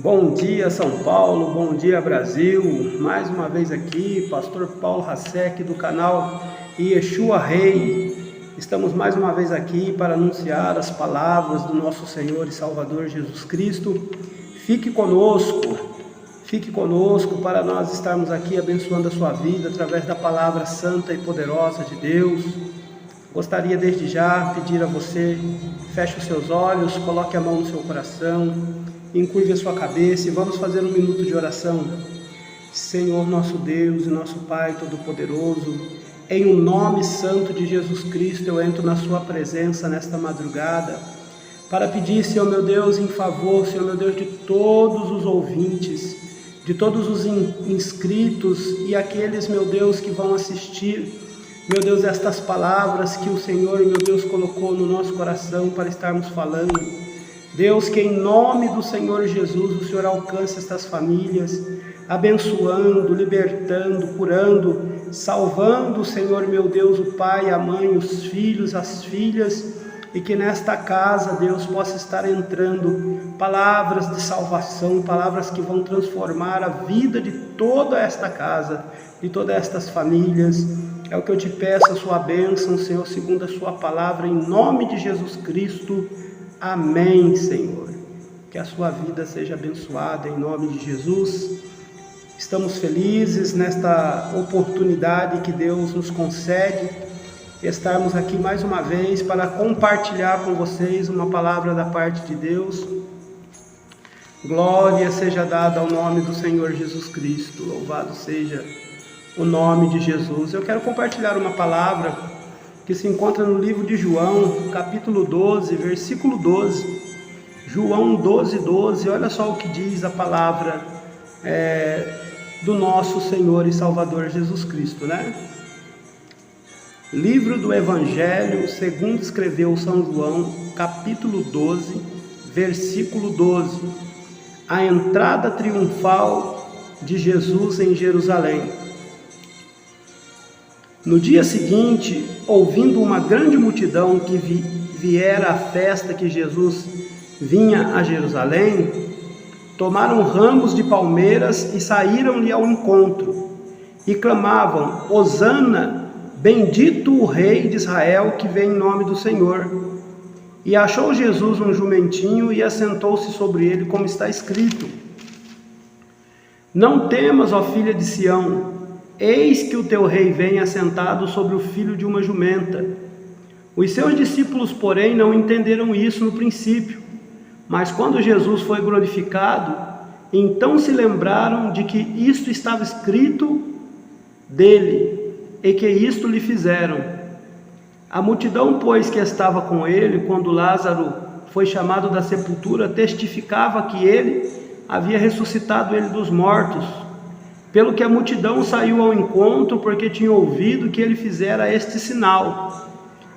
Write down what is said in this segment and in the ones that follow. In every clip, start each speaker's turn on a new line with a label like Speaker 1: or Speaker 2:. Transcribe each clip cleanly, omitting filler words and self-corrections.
Speaker 1: Bom dia, São Paulo, bom dia, Brasil. Mais uma vez aqui, pastor Paulo Hasek do canal Yeshua Rei. Estamos mais uma vez aqui para anunciar as palavras do nosso Senhor e Salvador Jesus Cristo. Fique conosco para nós estarmos aqui abençoando a sua vida através da palavra santa e poderosa de Deus. Gostaria desde já pedir a você, feche os seus olhos, coloque a mão no seu coração, incurve a sua cabeça e vamos fazer um minuto de oração. Senhor nosso Deus e nosso Pai Todo-Poderoso, em o nome santo de Jesus Cristo eu entro na sua presença nesta madrugada para pedir, Senhor meu Deus, em favor, Senhor meu Deus, de todos os ouvintes, de todos os inscritos e aqueles, meu Deus, que vão assistir, meu Deus, estas palavras que o Senhor, meu Deus, colocou no nosso coração para estarmos falando. Deus, que em nome do Senhor Jesus, o Senhor alcance estas famílias, abençoando, libertando, curando, salvando, Senhor meu Deus, o pai, a mãe, os filhos, as filhas, e que nesta casa, Deus, possa estar entrando palavras de salvação, palavras que vão transformar a vida de toda esta casa, de todas estas famílias. É o que eu te peço, a sua bênção, Senhor, segundo a sua palavra, em nome de Jesus Cristo. Amém, Senhor. Que a sua vida seja abençoada em nome de Jesus. Estamos felizes nesta oportunidade que Deus nos concede, estarmos aqui mais uma vez para compartilhar com vocês uma palavra da parte de Deus. Glória seja dada ao nome do Senhor Jesus Cristo. Louvado seja o nome de Jesus. Eu quero compartilhar uma palavra que se encontra no livro de João, capítulo 12, versículo 12. João 12, 12, olha só o que diz a palavra do nosso Senhor e Salvador Jesus Cristo, né? Livro do Evangelho, segundo escreveu São João, capítulo 12, versículo 12. A entrada triunfal de Jesus em Jerusalém. No dia seguinte, ouvindo uma grande multidão que viera à festa que Jesus vinha a Jerusalém, tomaram ramos de palmeiras e saíram-lhe ao encontro, e clamavam: Hosana, bendito o Rei de Israel que vem em nome do Senhor. E achou Jesus um jumentinho e assentou-se sobre ele, como está escrito: Não temas, ó filha de Sião, eis que o teu rei vem assentado sobre o filho de uma jumenta. Os seus discípulos, porém, não entenderam isso no princípio, mas quando Jesus foi glorificado, então se lembraram de que isto estava escrito dele, e que isto lhe fizeram. A multidão, pois, que estava com ele, quando Lázaro foi chamado da sepultura, testificava que ele havia ressuscitado ele dos mortos, pelo que a multidão saiu ao encontro, porque tinha ouvido que ele fizera este sinal.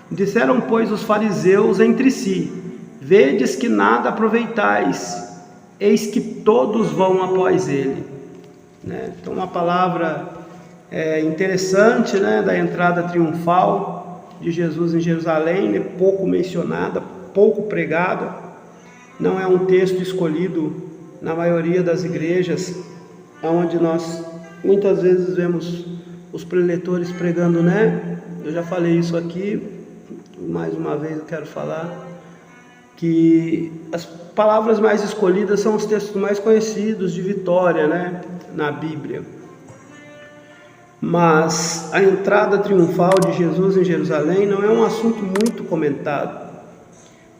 Speaker 1: Disseram, pois, os fariseus entre si: Vedes que nada aproveitais, eis que todos vão após ele. Então, uma palavra interessante, da entrada triunfal de Jesus em Jerusalém, pouco mencionada, pouco pregada. Não é um texto escolhido na maioria das igrejas, onde nós muitas vezes vemos os preletores pregando, Eu já falei isso aqui, mais uma vez eu quero falar, que as palavras mais escolhidas são os textos mais conhecidos de vitória, na Bíblia. Mas a entrada triunfal de Jesus em Jerusalém não é um assunto muito comentado,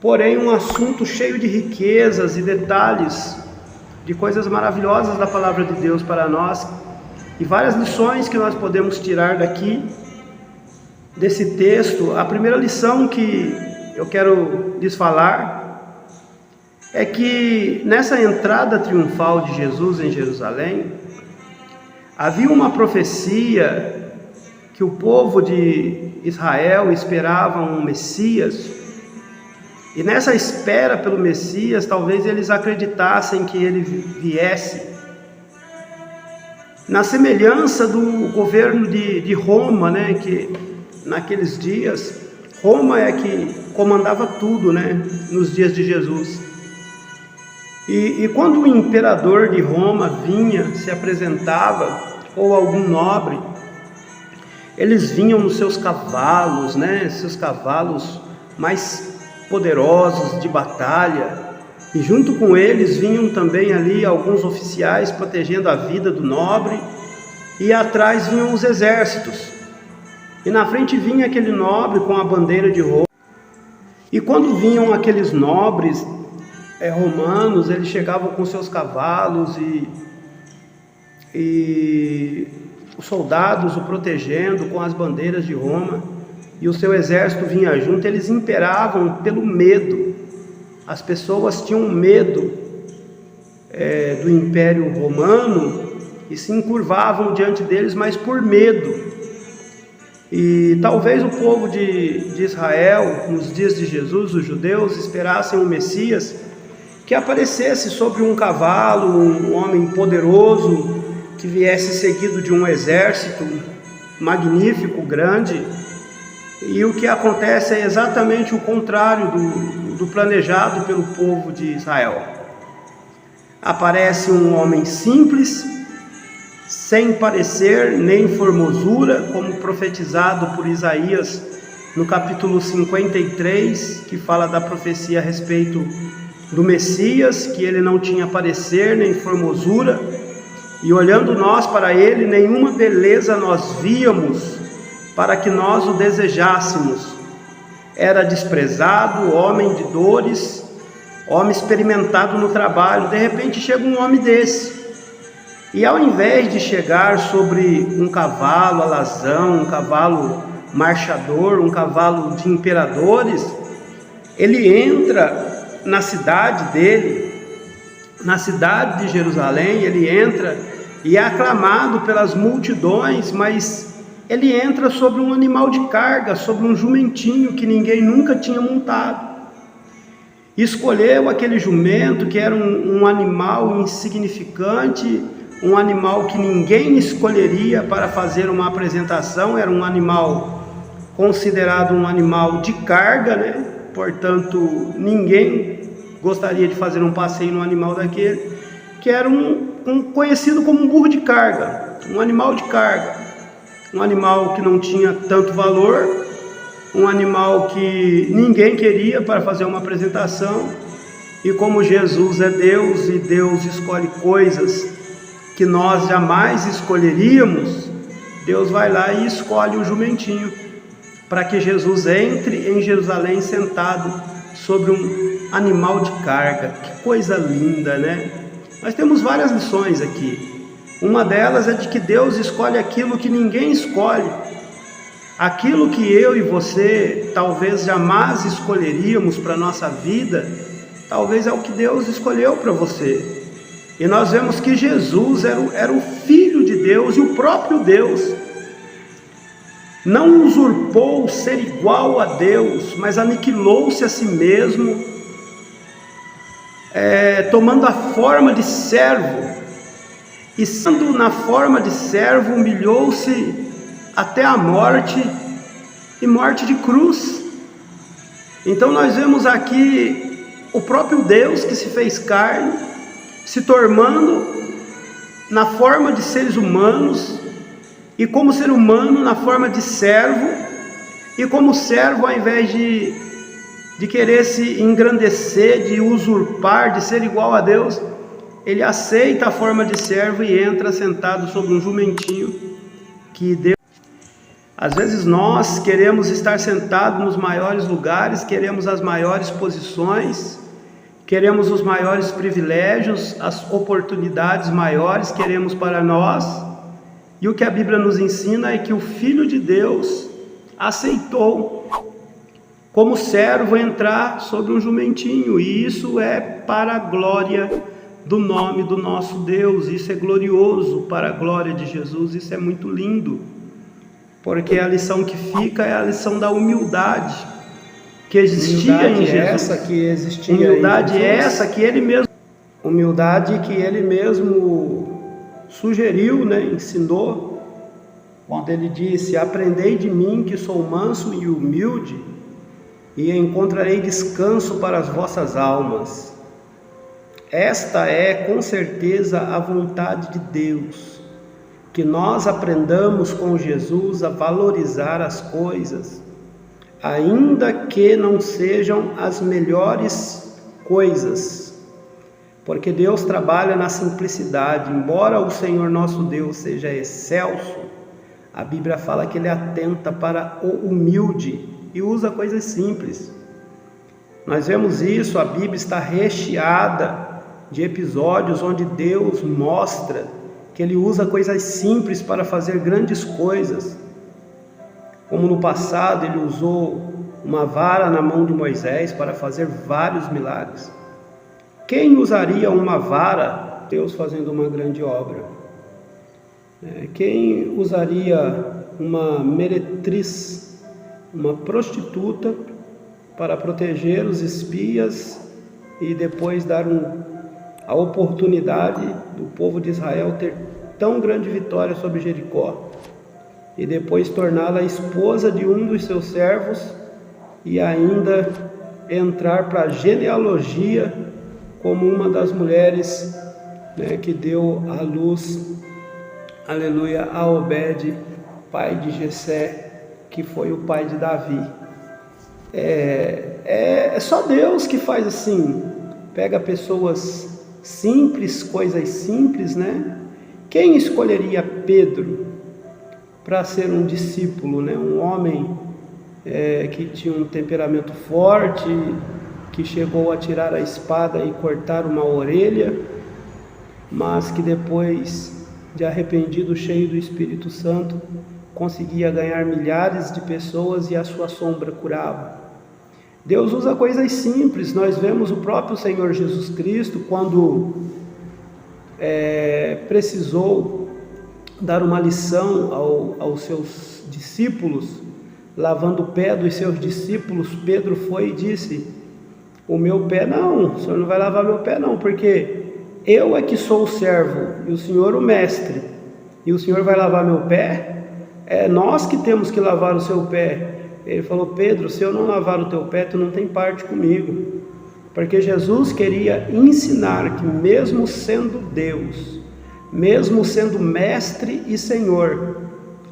Speaker 1: porém um assunto cheio de riquezas e detalhes, de coisas maravilhosas da palavra de Deus para nós, e várias lições que nós podemos tirar daqui, desse texto. A primeira lição que eu quero lhes falar é que nessa entrada triunfal de Jesus em Jerusalém, havia uma profecia que o povo de Israel esperava um Messias. E nessa espera pelo Messias, talvez eles acreditassem que ele viesse. Na semelhança do governo de Roma, que naqueles dias, Roma é que comandava tudo, nos dias de Jesus. E quando o imperador de Roma vinha, se apresentava, ou algum nobre, eles vinham nos seus cavalos, né? Seus cavalos mais poderosos de batalha. E junto com eles vinham também ali alguns oficiais protegendo a vida do nobre. E atrás vinham os exércitos. E na frente vinha aquele nobre com a bandeira de Roma. E quando vinham aqueles nobres romanos, eles chegavam com seus cavalos e os soldados o protegendo com as bandeiras de Roma, e o seu exército vinha junto. Eles imperavam pelo medo. As pessoas tinham medo do Império Romano e se encurvavam diante deles, mas por medo. E talvez o povo de Israel, nos dias de Jesus, os judeus, esperassem um Messias que aparecesse sobre um cavalo, um homem poderoso, que viesse seguido de um exército magnífico, grande. E o que acontece é exatamente o contrário do planejado pelo povo de Israel. Aparece um homem simples, sem parecer nem formosura, como profetizado por Isaías no capítulo 53, que fala da profecia a respeito do Messias, que ele não tinha parecer nem formosura, e olhando nós para ele, nenhuma beleza nós víamos para que nós o desejássemos. Era desprezado, homem de dores, homem experimentado no trabalho. De repente chega um homem desse, e ao invés de chegar sobre um cavalo alazão, um cavalo marchador, um cavalo de imperadores, ele entra na cidade dele, na cidade de Jerusalém. Ele entra e é aclamado pelas multidões, mas ele entra sobre um animal de carga, sobre um jumentinho que ninguém nunca tinha montado. Escolheu aquele jumento, que era um animal insignificante, um animal que ninguém escolheria para fazer uma apresentação. Era um animal considerado um animal de carga, né? Portanto, ninguém gostaria de fazer um passeio num animal daquele, que era conhecido como um burro de carga, um animal de carga, um animal que não tinha tanto valor, um animal que ninguém queria para fazer uma apresentação. E como Jesus é Deus e Deus escolhe coisas que nós jamais escolheríamos, Deus vai lá e escolhe o jumentinho para que Jesus entre em Jerusalém sentado sobre um animal de carga. Que coisa linda, né? Nós temos várias lições aqui. Uma delas é de que Deus escolhe aquilo que ninguém escolhe. Aquilo que eu e você talvez jamais escolheríamos para a nossa vida, talvez é o que Deus escolheu para você. E nós vemos que Jesus era o Filho de Deus, e o próprio Deus não usurpou ser igual a Deus, mas aniquilou-se a si mesmo, tomando a forma de servo, e sendo na forma de servo, humilhou-se até a morte, e morte de cruz. Então nós vemos aqui o próprio Deus que se fez carne, se tornando na forma de seres humanos, e como ser humano na forma de servo, e como servo, ao invés de querer se engrandecer, de usurpar, de ser igual a Deus, ele aceita a forma de servo e entra sentado sobre um jumentinho que Deus... Às vezes nós queremos estar sentados nos maiores lugares, queremos as maiores posições, queremos os maiores privilégios, as oportunidades maiores, queremos para nós. E o que a Bíblia nos ensina é que o Filho de Deus aceitou, como servo, entrar sobre um jumentinho. E isso é para a glória do nome do nosso Deus. Isso é glorioso para a glória de Jesus. Isso é muito lindo, porque a lição que fica é a lição da humildade que existia em Jesus. Humildade é essa que ele mesmo, humildade que ele mesmo sugeriu, né? Ensinou, quando ele disse: aprendei de mim, que sou manso e humilde, e encontrarei descanso para as vossas almas. Esta é com certeza a vontade de Deus, que nós aprendamos com Jesus a valorizar as coisas, ainda que não sejam as melhores coisas, porque Deus trabalha na simplicidade. Embora o Senhor nosso Deus seja excelso, a Bíblia fala que Ele atenta para o humilde e usa coisas simples. Nós vemos isso, a Bíblia está recheada de episódios onde Deus mostra que Ele usa coisas simples para fazer grandes coisas. Como no passado Ele usou uma vara na mão de Moisés para fazer vários milagres. Quem usaria uma vara? Deus fazendo uma grande obra. Quem usaria uma meretriz, uma prostituta, para proteger os espias e depois dar a oportunidade do povo de Israel ter tão grande vitória sobre Jericó, e depois torná-la esposa de um dos seus servos e ainda entrar para a genealogia como uma das mulheres, que deu à luz, aleluia, a Obed, pai de Jessé, que foi o pai de Davi. É só Deus que faz assim, pega pessoas simples, coisas simples, Quem escolheria Pedro para ser um discípulo, um homem que tinha um temperamento forte, que chegou a tirar a espada e cortar uma orelha, mas que depois de arrependido, cheio do Espírito Santo, conseguia ganhar milhares de pessoas e a sua sombra curava. Deus usa coisas simples. Nós vemos o próprio Senhor Jesus Cristo, quando precisou dar uma lição aos seus discípulos, lavando o pé dos seus discípulos, Pedro foi e disse: o meu pé não, o senhor não vai lavar meu pé não, porque eu é que sou o servo e o senhor o mestre, e o senhor vai lavar meu pé? É nós que temos que lavar o seu pé. Ele falou: Pedro, se eu não lavar o teu pé, tu não tem parte comigo. Porque Jesus queria ensinar que mesmo sendo Deus, mesmo sendo mestre e Senhor,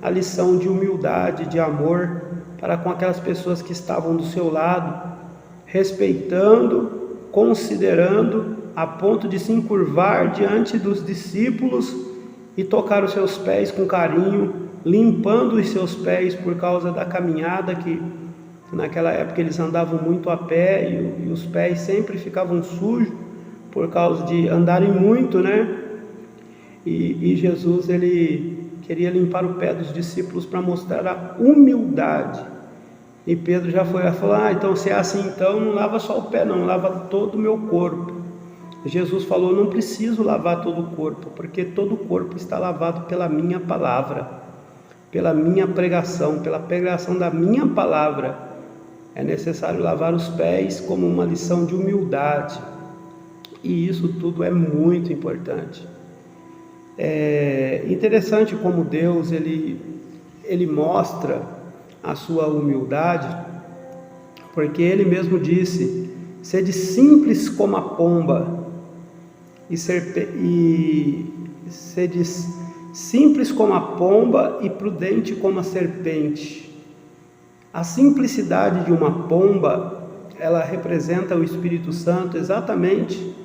Speaker 1: a lição de humildade, de amor para com aquelas pessoas que estavam do seu lado, respeitando, considerando, a ponto de se encurvar diante dos discípulos e tocar os seus pés com carinho, limpando os seus pés por causa da caminhada, que naquela época eles andavam muito a pé e os pés sempre ficavam sujos por causa de andarem muito, E Jesus, ele queria limpar o pé dos discípulos para mostrar a humildade. E Pedro já foi lá e falou: então se é assim, então não lava só o pé não, lava todo o meu corpo. Jesus falou: não preciso lavar todo o corpo, porque todo o corpo está lavado pela minha palavra, pela minha pregação, pela pregação da minha palavra. É necessário lavar os pés como uma lição de humildade, e isso tudo é muito importante. É interessante como Deus ele mostra a sua humildade, porque Ele mesmo disse: sede simples como a pomba, sede simples como a pomba e prudente como a serpente. A simplicidade de uma pomba, ela representa o Espírito Santo exatamente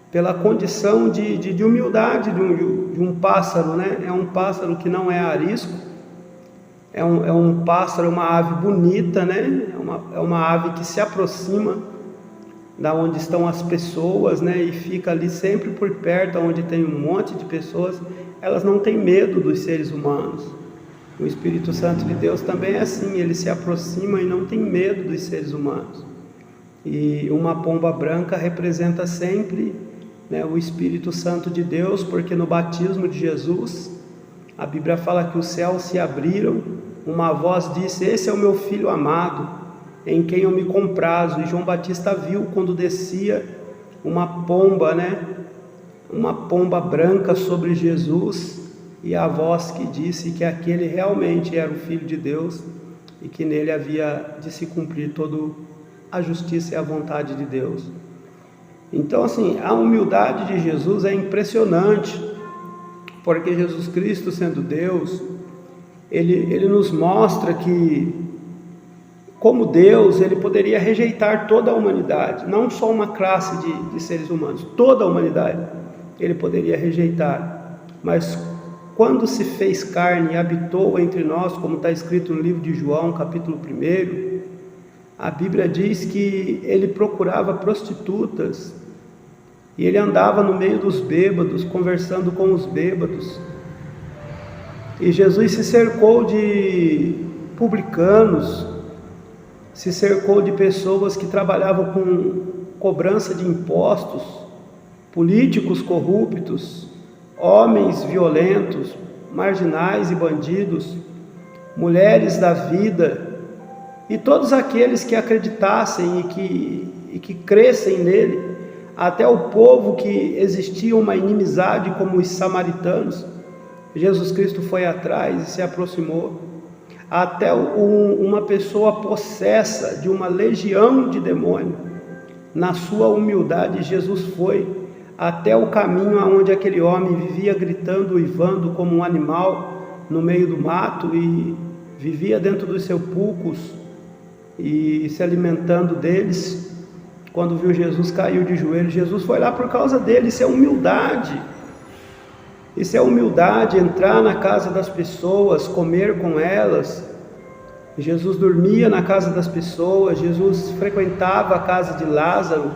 Speaker 1: pela condição de humildade de um pássaro, É um pássaro que não é arisco, é um pássaro, uma ave bonita, É uma ave que se aproxima da onde estão as pessoas, E fica ali sempre por perto, onde tem um monte de pessoas. Elas não têm medo dos seres humanos. O Espírito Santo de Deus também é assim, ele se aproxima e não tem medo dos seres humanos. E uma pomba branca representa sempre, o Espírito Santo de Deus, porque no batismo de Jesus, a Bíblia fala que os céus se abriram, uma voz disse: esse é o meu filho amado, em quem eu me comprazo. E João Batista viu quando descia uma pomba, uma pomba branca sobre Jesus, e a voz que disse que aquele realmente era o Filho de Deus e que nele havia de se cumprir toda a justiça e a vontade de Deus. Então, assim, a humildade de Jesus é impressionante, porque Jesus Cristo, sendo Deus, ele nos mostra que, como Deus, ele poderia rejeitar toda a humanidade, não só uma classe de seres humanos, toda a humanidade ele poderia rejeitar, mas quando se fez carne e habitou entre nós, como está escrito no livro de João, capítulo 1, a Bíblia diz que ele procurava prostitutas, e ele andava no meio dos bêbados, conversando com os bêbados, e Jesus se cercou de publicanos, se cercou de pessoas que trabalhavam com cobrança de impostos, políticos corruptos, homens violentos, marginais e bandidos, mulheres da vida, e todos aqueles que acreditassem e que crescem nele, até o povo que existia uma inimizade como os samaritanos. Jesus Cristo foi atrás e se aproximou, até uma pessoa possessa de uma legião de demônio. Na sua humildade, Jesus foi até o caminho aonde aquele homem vivia gritando, uivando como um animal no meio do mato, e vivia dentro dos sepulcros e se alimentando deles. Quando viu Jesus, caiu de joelhos. Jesus foi lá por causa dele. Isso é humildade. Isso é humildade, entrar na casa das pessoas, comer com elas. Jesus dormia na casa das pessoas, Jesus frequentava a casa de Lázaro.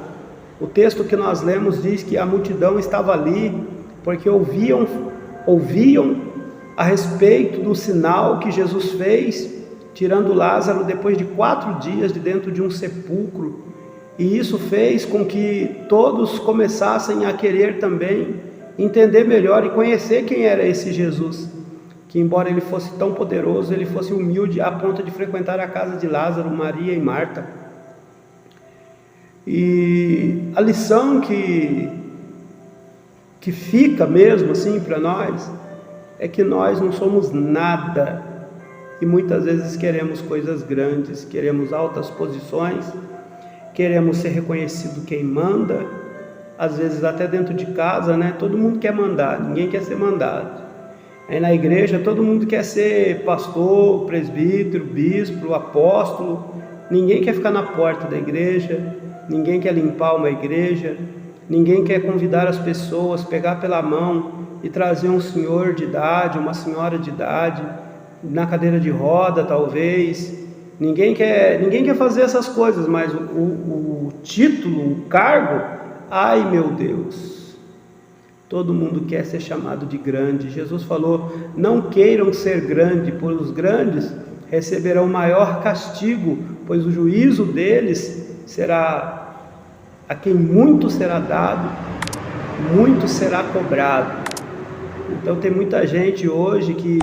Speaker 1: O texto que nós lemos diz que a multidão estava ali, porque ouviam a respeito do sinal que Jesus fez, tirando Lázaro depois de 4 dias de dentro de um sepulcro. E isso fez com que todos começassem a querer também entender melhor e conhecer quem era esse Jesus, que embora ele fosse tão poderoso, ele fosse humilde a ponto de frequentar a casa de Lázaro, Maria e Marta. E a lição que fica mesmo assim para nós é que nós não somos nada, e muitas vezes queremos coisas grandes, queremos altas posições, queremos ser reconhecido quem manda, às vezes até dentro de casa, né? Todo mundo quer mandar, ninguém quer ser mandado. Aí na igreja todo mundo quer ser pastor, presbítero, bispo, apóstolo, ninguém quer ficar na porta da igreja, ninguém quer limpar uma igreja, ninguém quer convidar as pessoas, pegar pela mão e trazer um senhor de idade, uma senhora de idade, na cadeira de roda talvez. Ninguém quer fazer essas coisas, mas o título, o cargo, ai meu Deus, todo mundo quer ser chamado de grande. Jesus falou, não queiram ser grande, pois os grandes receberão maior castigo, pois o juízo deles será, a quem muito será dado, muito será cobrado. Então tem muita gente hoje que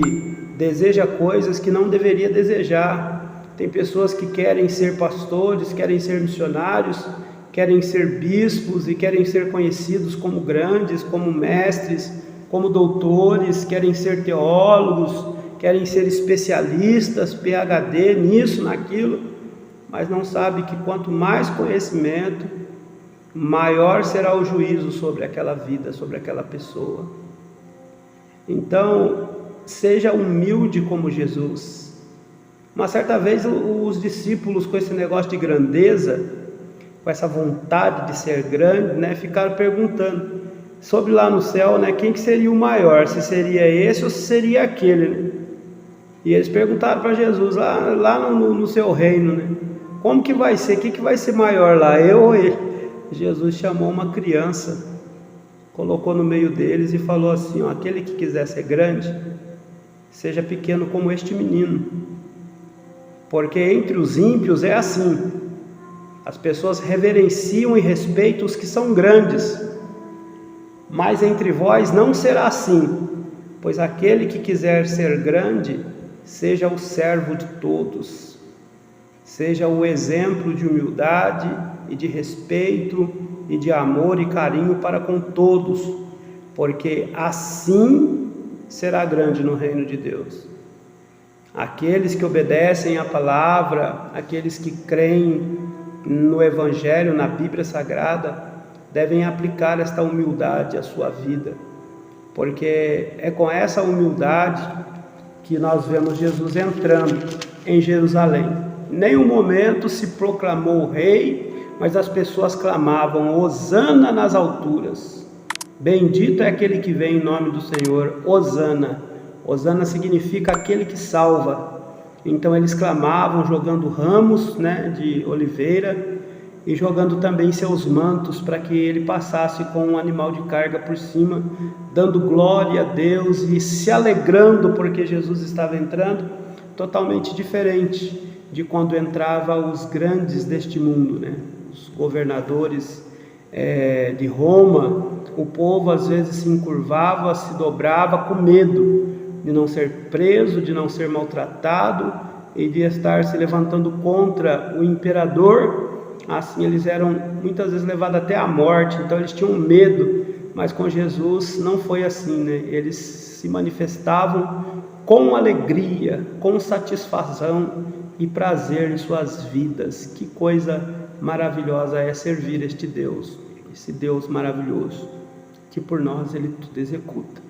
Speaker 1: deseja coisas que não deveria desejar. Tem pessoas que querem ser pastores, querem ser missionários, querem ser bispos e querem ser conhecidos como grandes, como mestres, como doutores, querem ser teólogos, querem ser especialistas, PhD, nisso, naquilo, mas não sabe que quanto mais conhecimento, maior será o juízo sobre aquela vida, sobre aquela pessoa. Então, seja humilde como Jesus. Uma certa vez os discípulos, com esse negócio de grandeza, com essa vontade de ser grande, né, ficaram perguntando sobre lá no céu, né, quem que seria o maior, se seria esse ou se seria aquele, né? E eles perguntaram para Jesus, lá no seu reino, né, como que vai ser, o que vai ser maior lá, eu ou ele? Jesus chamou uma criança, colocou no meio deles e falou assim, ó, aquele que quiser ser grande, seja pequeno como este menino, porque entre os ímpios é assim, as pessoas reverenciam e respeitam os que são grandes, mas entre vós não será assim, pois aquele que quiser ser grande, seja o servo de todos, seja o exemplo de humildade e de respeito e de amor e carinho para com todos, porque assim será grande no reino de Deus. Aqueles que obedecem à palavra, aqueles que creem no Evangelho, na Bíblia Sagrada, devem aplicar esta humildade à sua vida, porque é com essa humildade que nós vemos Jesus entrando em Jerusalém. Em nenhum momento se proclamou rei, mas as pessoas clamavam: Hosana nas alturas. Bendito é aquele que vem em nome do Senhor, Hosana. Hosana significa aquele que salva. Então eles clamavam jogando ramos, de oliveira, e jogando também seus mantos para que ele passasse com um animal de carga por cima, dando glória a Deus e se alegrando porque Jesus estava entrando, totalmente diferente de quando entrava os grandes deste mundo, os governadores de Roma. O povo às vezes se encurvava, se dobrava com medo de não ser preso, de não ser maltratado e de estar se levantando contra o imperador. Assim eles eram muitas vezes levados até a morte, então eles tinham medo, mas com Jesus não foi assim, Eles se manifestavam com alegria, com satisfação e prazer em suas vidas. Que coisa maravilhosa é servir este Deus, esse Deus maravilhoso, que por nós Ele tudo executa.